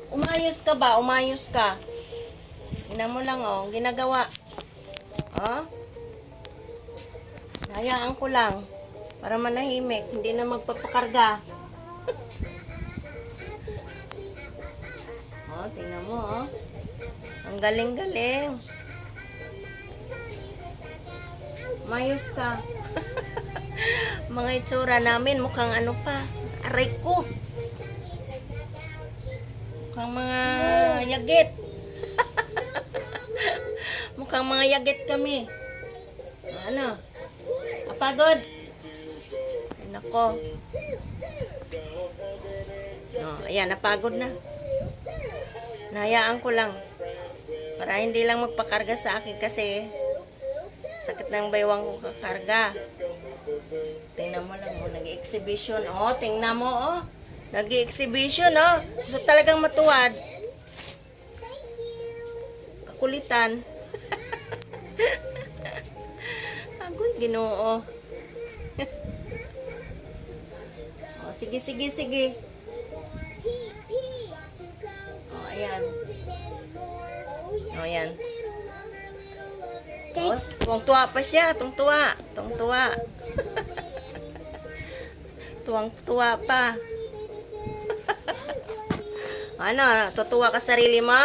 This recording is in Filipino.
Umayos ka ba? Umayos ka. Tingnan mo lang, oh. Ginagawa. Oh? Hayaan ko lang. Para manahimik. Hindi na magpapakarga. Oh, tingnan mo, oh. Ang galing-galing. Umayos ka. Mga itsura namin, mukhang ano pa. Aray ko. Mukhang mga yagit. Mukhang mga yagit kami. Ano? Apagod? Ay, nako. Oh, ayan, napagod na. Nahayaan ko lang. Para hindi lang magpakarga sa akin kasi sakit ng baywang ko kakarga. Tingnan mo lang, oh, nag-exhibition. Oh, tingnan mo, oh. Nag-exhibition, oh. Gusto talagang matuwad. Kakulitan. Agoy, Ginoo. Oh, sige, sige, sige. Oh, ayan. Oh, ayan. Oh, tuwang-tuwa pa siya. Tuwang-tuwa. Tuwang-tuwa. Tuwang-tuwa pa. Ano, tutuwa ka sarili mo?